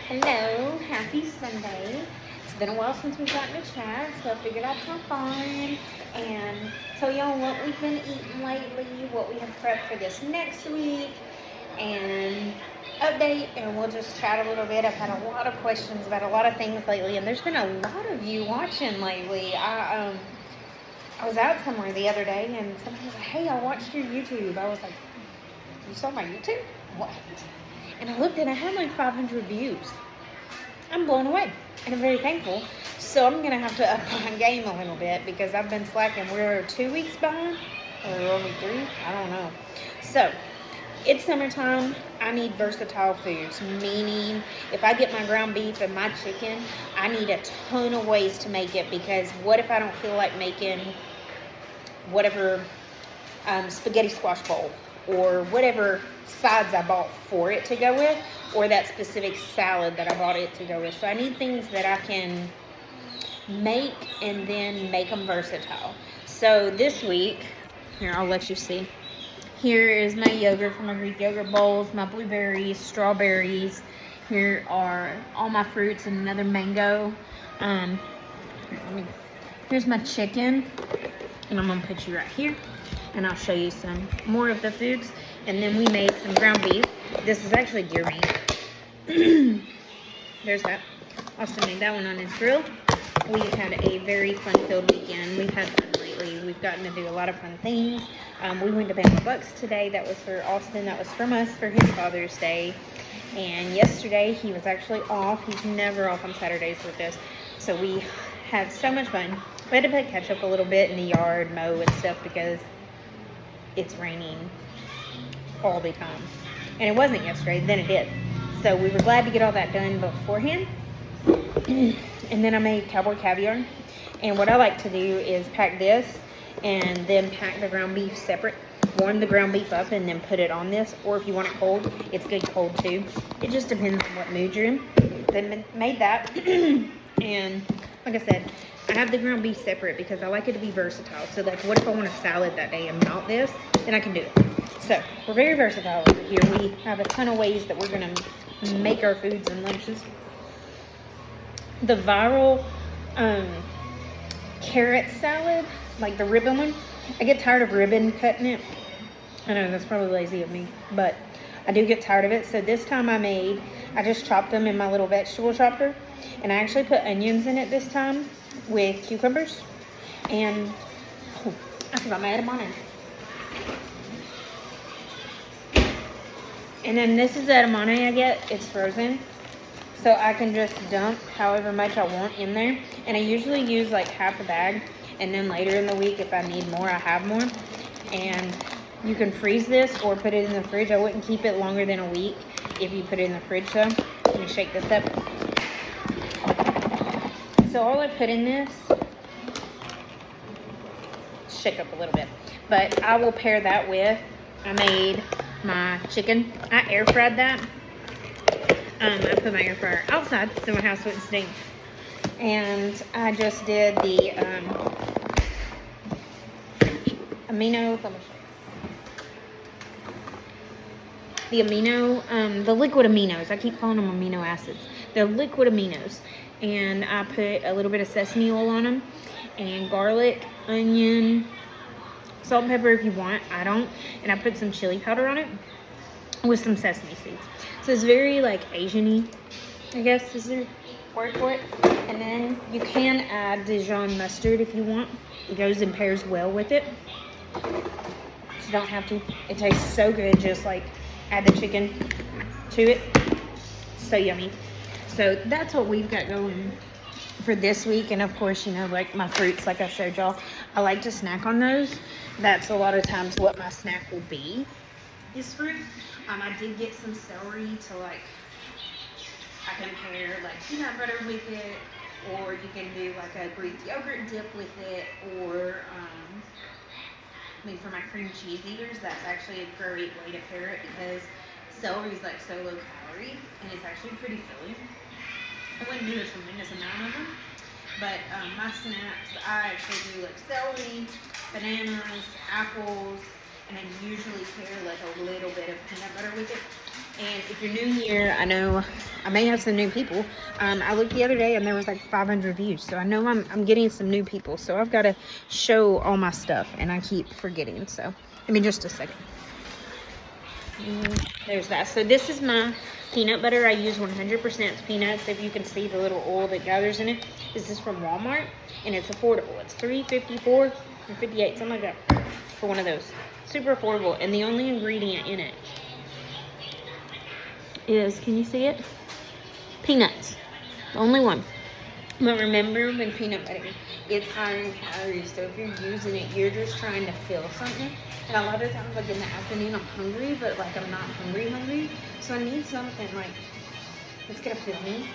Hello, happy Sunday. It's been a while since we've gotten to chat, so I figured I'd hop on and tell y'all what we've been eating lately, what we have prepped for this next week, and update, and we'll just chat a little bit. I've had a lot of questions about a lot of things lately, and there's been a lot of you watching lately. I was out somewhere the other day, and somebody was like, "Hey, I watched your YouTube." I was like, "You saw my YouTube? What?" And I looked and I had like 500 views. I'm blown away and I'm very thankful. So I'm gonna have to up my game a little bit because I've been slacking. We're 2 weeks behind, or only 3. I don't know. So it's summertime. I need versatile foods. Meaning, if I get my ground beef and my chicken, I need a ton of ways to make it. Because what if I don't feel like making whatever spaghetti squash bowl or whatever sides I bought for it to go with, or that specific salad that I bought it to go with. So I need things that I can make and then make them versatile. So this week, here, I'll let you see. Here is my yogurt from my Greek yogurt bowls, my blueberries, strawberries. Here are all my fruits and another mango. Here's my chicken, and I'm gonna put you right here, and I'll show you some more of the foods. And then we made some ground beef. This is actually deer meat. There's that. Austin made that one on his grill. We've had a very fun-filled weekend. We've had fun lately. We've gotten to do a lot of fun things. We went to Bama Bucks today. That was for Austin. That was from us for his Father's Day. And yesterday he was actually off. He's never off on Saturdays with us. So we had so much fun. We had to play catch up a little bit in the yard, mow and stuff because it's raining all the time. And it wasn't yesterday, then it did. So we were glad to get all that done beforehand. And then I made cowboy caviar. And what I like to do is pack this and then pack the ground beef separate. Warm the ground beef up and then put it on this. Or if you want it cold, it's good cold too. It just depends on what mood you're in. Then made that. And like I said, I have the ground beef separate because I like it to be versatile. So like, what if I want a salad that day and not this? Then I can do it. So we're very versatile over here. We have a ton of ways that we're gonna make our foods and lunches. The viral carrot salad, like the ribbon one, I get tired of ribbon cutting it. I know that's probably lazy of me, but I do get tired of it. So this time I just chopped them in my little vegetable chopper, and I actually put onions in it this time with cucumbers. And I forgot my edamame. And then this is the edamame I get. It's frozen. So I can just dump however much I want in there. And I usually use like half a bag. And then later in the week, if I need more, I have more. And you can freeze this or put it in the fridge. I wouldn't keep it longer than a week if you put it in the fridge though. Let me shake this up. So all I put in this, shake up a little bit. But I will pair that with, I made my chicken. I air fried that. I put my air fryer outside so my house wouldn't stink. And I just did the the liquid aminos. I keep calling them amino acids. They're liquid aminos. And I put a little bit of sesame oil on them, and garlic, onion, salt and pepper if you want. I don't. And I put some chili powder on it with some sesame seeds. So it's very like Asian-y, I guess is the word for it. And then you can add Dijon mustard if you want. It goes and pairs well with it. You don't have to. It tastes so good. Just like add the chicken to it. So yummy. So that's what we've got going for this week. And of course, you know, like my fruits, like I showed y'all, I like to snack on those. That's a lot of times what my snack will be, is fruit. I did get some celery to like, I can pair like peanut butter with it, or you can do like a Greek yogurt dip with it, or for my cream cheese eaters, that's actually a great way to pair it because celery is like so low calorie and it's actually pretty filling. I wouldn't do a tremendous amount of them, but my snacks, I actually do like celery, bananas, apples, and I usually pair like a little bit of peanut butter with it. And if you're new here, I know I may have some new people. I looked the other day and there was like 500 views. So I know I'm getting some new people. So I've got to show all my stuff and I keep forgetting. So give me just a second. There's that. So this is my peanut butter. I use 100% peanuts. If you can see the little oil that gathers in it. This is from Walmart and it's affordable. It's $3.54 or $58, something like that, for one of those. Super affordable. And the only ingredient in it is, can you see it? Peanuts. The only one. But remember, when peanut butter, it's higher in calories. So if you're using it, you're just trying to fill something. And a lot of times, like in the afternoon, I'm hungry, but like I'm not hungry. So I need something like that's gonna fill me.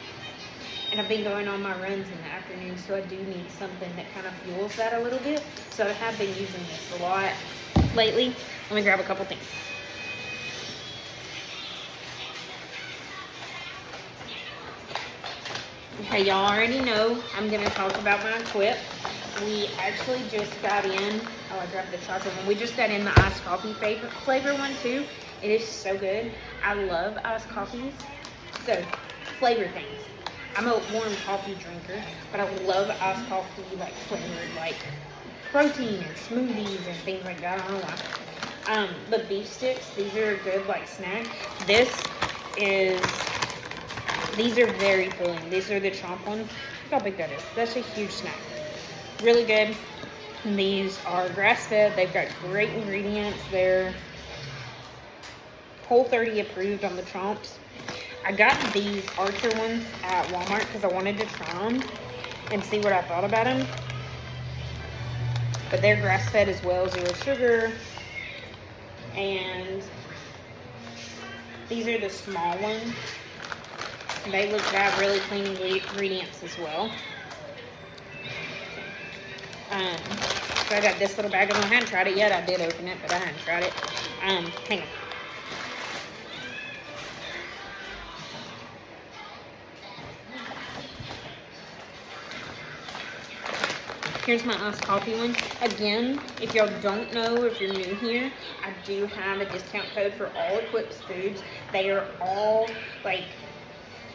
And I've been going on my runs in the afternoon, so I do need something that kind of fuels that a little bit. So I have been using this a lot lately. Let me grab a couple things. Okay, y'all already know I'm going to talk about my Quip. We actually just got in, I grabbed the chocolate one. We just got in the iced coffee flavor one too. It is so good. I love iced coffees. So, flavor things. I'm a warm coffee drinker, but I love iced coffee like flavored, like protein and smoothies and things like that. I don't know why. But beef sticks, these are a good like snack. These are very filling. These are the chomp ones. Look how big that is. That's a huge snack. Really good. And these are grass-fed. They've got great ingredients. They're Whole30 approved on the chomps. I got these Archer ones at Walmart because I wanted to try them and see what I thought about them. But they're grass-fed as well, 0 sugar. And these are the small ones. They look to have really clean ingredients as well. So I got this little bag of them. I hadn't tried it yet. I did open it, but I hadn't tried it. Hang on. Here's my iced coffee one. Again, if y'all don't know, if you're new here, I do have a discount code for all Eclipse foods. They are all like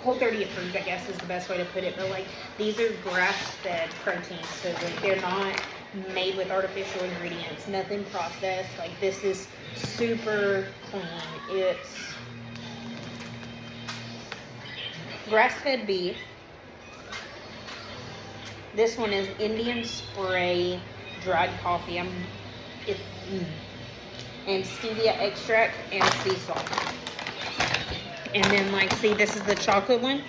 Whole30 approved, I guess is the best way to put it. But like these are grass-fed proteins, so like they're not made with artificial ingredients, nothing processed. Like this is super clean. It's grass-fed beef. This one is Indian Spray dried coffee. And stevia extract and sea salt. And then like, see, this is the chocolate one.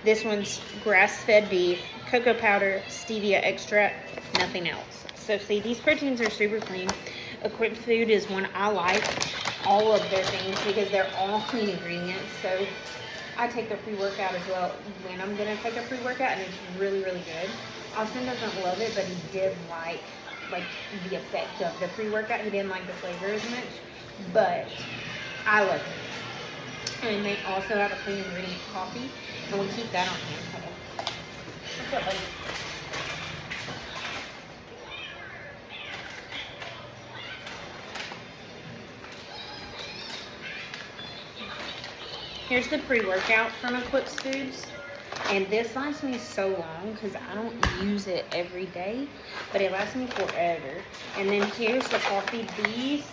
This one's grass-fed beef, cocoa powder, stevia extract, nothing else. So see, these proteins are super clean. Equipped Food is one I like, all of their things, because they're all clean ingredients. So I take the pre-workout as well when I'm going to take a pre-workout, and it's really, really good. Austin doesn't love it, but he did like the effect of the pre-workout. He didn't like the flavor as much, but I love it. And they also have a clean ingredient coffee, and we keep that on hand. Hold on. What's up, buddy? Here's the pre-workout from Eclipse Foods. And this lasts me so long because I don't use it every day, but it lasts me forever. And then here's the coffee. These,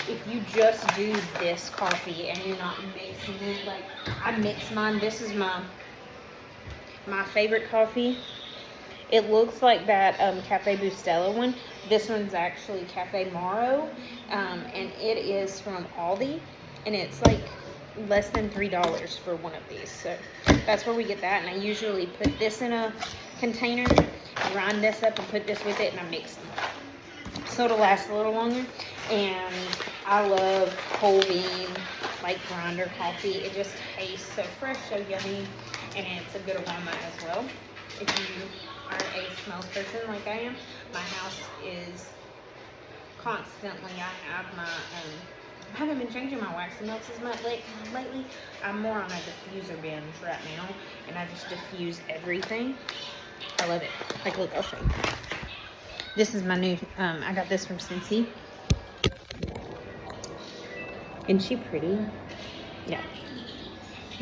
if you just do this coffee and you're not mixing it, like I mix mine. This is my favorite coffee. It looks like that Cafe Bustelo one. This one's actually Cafe Moro, and it is from Aldi, and it's like less than $3 for one of these. So that's where we get that, and I usually put this in a container, grind this up and put this with it, and I mix them so it'll last a little longer. And I love whole bean like grinder coffee. It just tastes so fresh, so yummy, and it's a good aroma as well. If you are a smells person like I am, my house is constantly, I have my I haven't been changing my waxy melts as much lately. I'm more on a diffuser binge right now, and I just diffuse everything. I love it. Like, look, I'll show you. This is my new, I got this from Scentsy. Isn't she pretty? Yeah.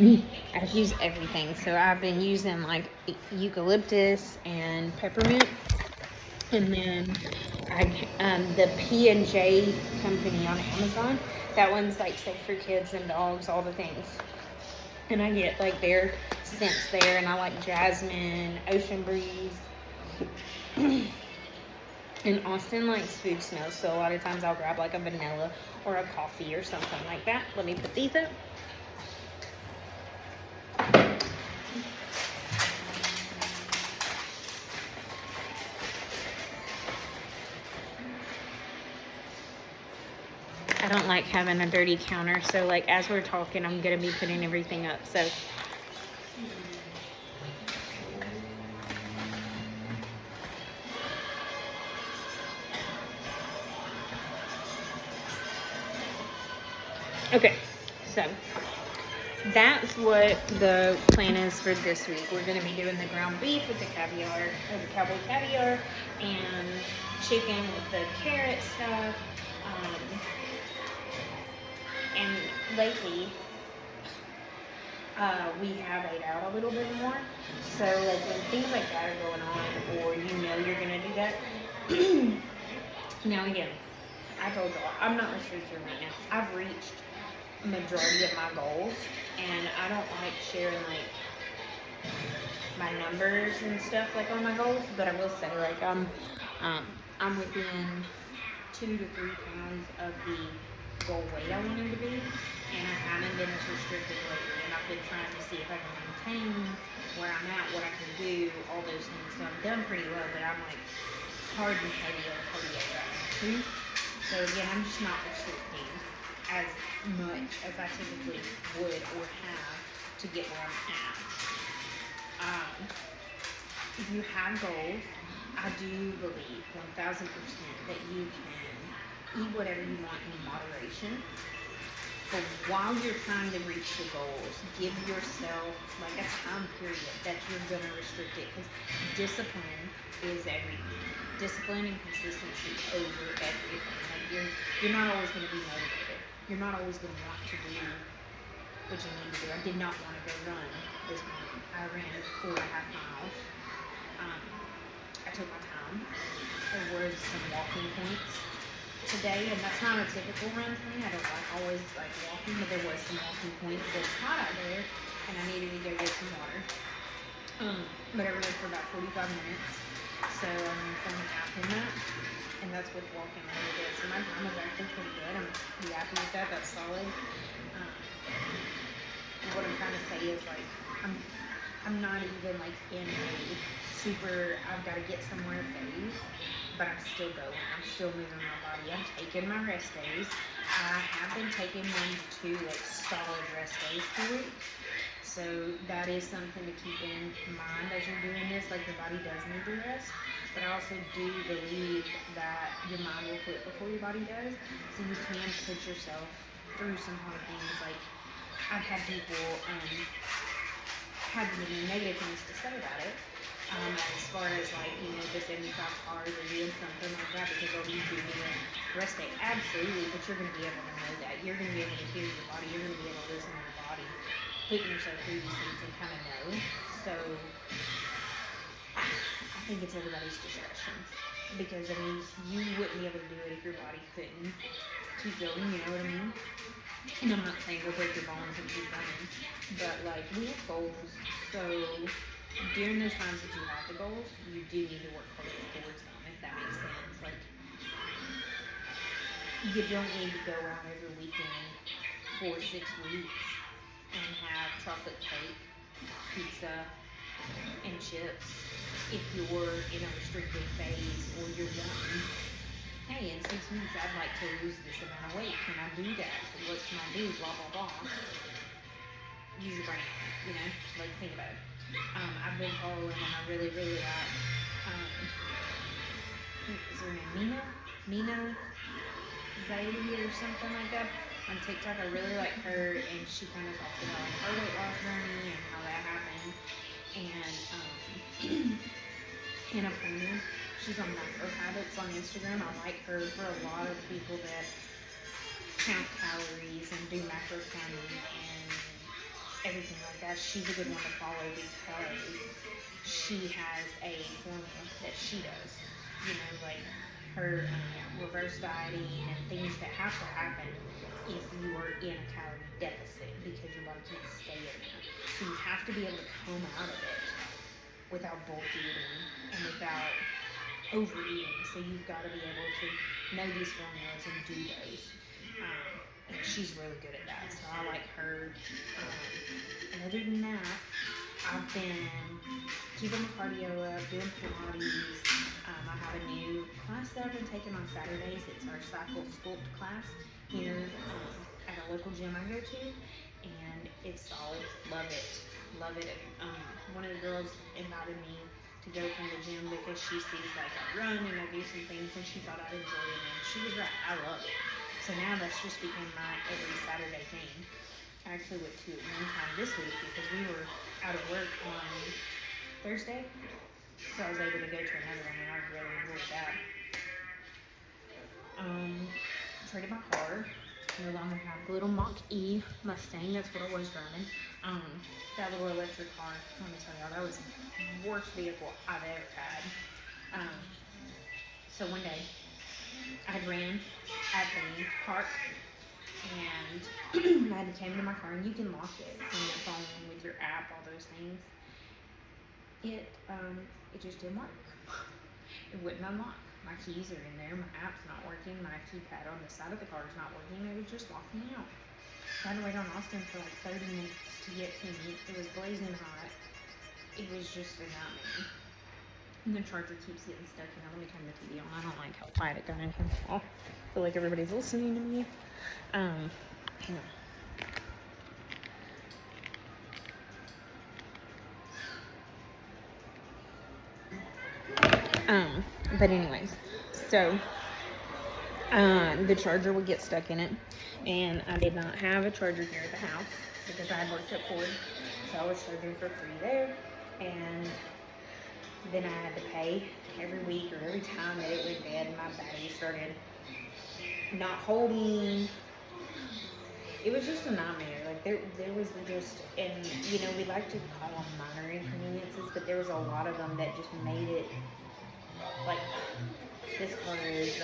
I just use everything. So I've been using like eucalyptus and peppermint, and then the P&J company on Amazon. That one's like safe for kids and dogs, all the things. And I get like their scents there, and I like jasmine, ocean breeze. And Austin likes food smells, so a lot of times I'll grab like a vanilla or a coffee or something like that. Let me put these up. I don't like having a dirty counter, so like as we're talking, I'm gonna be putting everything up. So okay, so that's what the plan is for this week. We're gonna be doing the ground beef with the caviar, or the cowboy caviar, and chicken with the carrot stuff. And lately, we have ate out a little bit more. So like when things like that are going on, or you know you're gonna do that. Now again, I told y'all I'm not restricted right now. I've reached a majority of my goals, and I don't like sharing like my numbers and stuff like on my goals. But I will say like I'm within 2 to 3 pounds of the goal weight I wanted to be, and I haven't been as restricted lately. And I've been trying to see if I can maintain where I'm at, what I can do, all those things. So I'm done pretty well, but I'm like hard and heavy on cardio right now too. So again, I'm just not restricting as much as I typically would or have to get where I'm at. If you have goals, I do believe 1000% that you can eat whatever you want in moderation. But while you're trying to reach the goals, give yourself like a time period that you're going to restrict it, because discipline is everything. Discipline and consistency over everything. Like you're not always going to be motivated. You're not always going to want to do what you need to do. I did not want to go run this morning. I ran 4.5 miles. I took my time. There was some walking points today, and that's not a typical run for me. I don't always like walking, but there was some walking points. It was hot out there, and I needed to go get some water. But I ran for about 45 minutes, so I'm going to count in that, and that's with walking a little bit. So my time was actually pretty good. I'm pretty happy with that. That's solid. What I'm trying to say is like I'm not even like in a super I've got to get somewhere phase, but I'm still going. I'm still moving my body. I'm taking my rest days. I have been taking 1 to 2 like solid rest days per week. So that is something to keep in mind as you're doing this. Like your body does need to rest, but I also do believe that your mind will quit before your body does. So you can put yourself through some hard things. Like I've had people have many negative things to say about it. As far as like, the 75 cars or doing something like that because oh, you do need a rest day. Absolutely, but you're going to be able to know that. You're going to be able to hear your body. You're going to be able to listen to your body, putting yourself through these things and kind of know. So I think it's everybody's discretion. Because, you wouldn't be able to do it if your body couldn't keep going, you know what I mean? And I'm not saying go break your bones and keep running, but like we have goals, so during those times that you have the goals, you do need to work harder towards them, if that makes sense. Like you don't need to go out every weekend for 6 weeks and have chocolate cake, pizza, and chips if you're in a restricted phase or you're wanting, hey, in 6 weeks I'd like to lose this amount of weight. Can I do that? What can I do? Blah, blah, blah. Use your brain, like think about it. I've been following and I really, really like, is her name Mina Zaidi or something like that on TikTok. I really like her, and she kind of talks about like her weight loss journey and how that happened. And Hannah Pruner, she's on Micro Habits on Instagram. I like her for a lot of people that count calories and do macro counting and everything like that. She's a good one to follow because she has a formula that she does. You know, like her reverse dieting and things that have to happen if you are in a calorie deficit because your body can't stay in there. So you have to be able to come out of it without bulk eating and without overeating. So you've got to be able to know these formulas and do those. And she's really good at that. So I like her. And other than that, I've been keeping my cardio up, doing Pilates. I have a new class that I've been taking on Saturdays. It's our Cycle Sculpt class here at a local gym I go to. And it's solid. Love it. Love it. One of the girls invited me to go from the gym because she sees like I run and I do some things and she thought I'd enjoy it. And she was right. I love it. So now that's just become my every Saturday thing. I actually went to it one time this week because we were out of work on Thursday. So I was able to go to another one and I really enjoyed that. Traded my car. No longer have the little Mach-E Mustang. That's what I was driving. That little electric car. Let me tell y'all, that was the worst vehicle I've ever had. So one day, I ran at the park and I came to my car and you can lock it from your phone with your app, all those things. It just didn't work. It wouldn't unlock. My keys are in there, my app's not working, my keypad on the side of the car is not working, it would just lock me out. So I had to wait on Austin for like 30 minutes to get to me. It was blazing hot. It was just a nightmare. And the charger keeps getting stuck. Now let me turn the TV on. I don't like how quiet it got in here. I feel like everybody's listening to me. Hang on. But anyways, so the charger would get stuck in it, and I did not have a charger here at the house because I had worked at Ford, so I was charging for free there, and then I had to pay every week or every time that it went dead and my battery started not holding. It was just a nightmare. Like there was just, and you know, we like to call them minor inconveniences, but there was a lot of them that just made it like this car is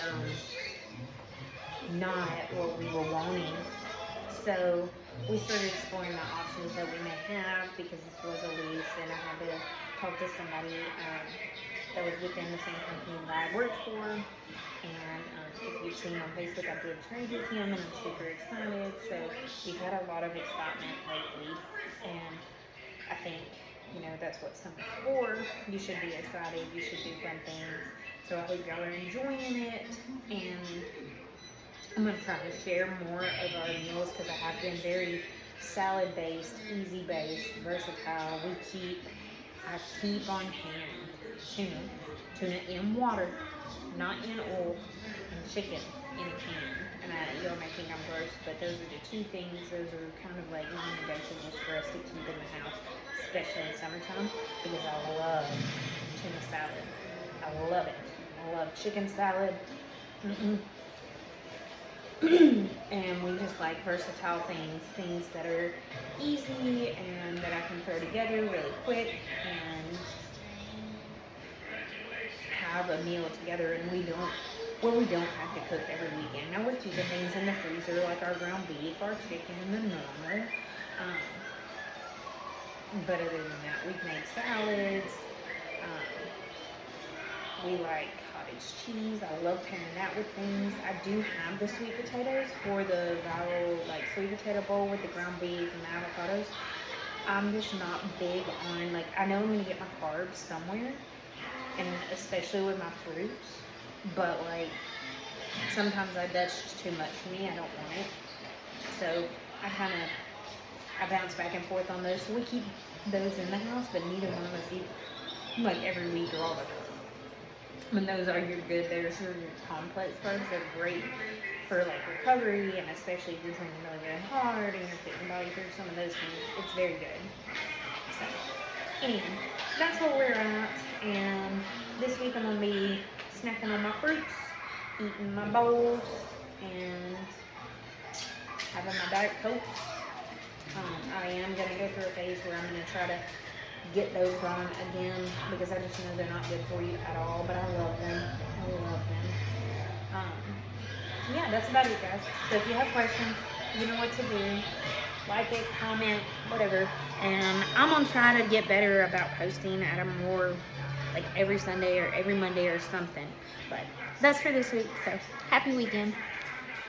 not what we were wanting. So we started exploring the options that we may have because this was a lease, and I had to talk to somebody that was within the same company that I worked for. And if you've seen on Facebook, I did trade with him, and I'm super excited. So we've had a lot of excitement lately, and I think, you know, that's what summer's for. You should be excited. You should do fun things. So I hope y'all are enjoying it, and I'm going to try to share more of our meals because I have been very salad-based, easy-based, versatile. I keep on hand tuna in water, not in oil, and chicken in a can. And y'all may think I'm gross, but those are the two things. Those are kind of like non-negotiables for us to keep in the house, especially in summertime, because I love tuna salad. I love it. I love chicken salad. And we just like versatile things that are easy and that I can throw together really quick and have a meal together, and we don't have to cook every weekend. Now we're keeping things in the freezer like our ground beef, our chicken, the normal. But other than that, we've made salads. We like cottage cheese. I love pairing that with things. I do have the sweet potatoes for the viral like sweet potato bowl with the ground beef and the avocados. I'm just not big on, like, I know I'm going to get my carbs somewhere, and especially with my fruits, but like sometimes that's just too much for me. I don't want it. So I bounce back and forth on those. So we keep those in the house, but neither one of us eat like every week or all the time. When those are your good, there's your complex carbs that are great for like recovery, and especially if you're training really, really hard and you're putting your body through some of those things, it's very good. So anyway, that's where we're at, and this week I'm going to be snacking on my fruits, eating my bowls, and having my Diet Coke. I am going to go through a phase where I'm going to try to get those gone again because I just know they're not good for you at all, but I love them. I love them. Yeah, that's about it, guys. So if you have questions, you know what to do. Like it, comment, whatever. And I'm going to try to get better about posting at a more, like every Sunday or every Monday or something. But that's for this week, so happy weekend.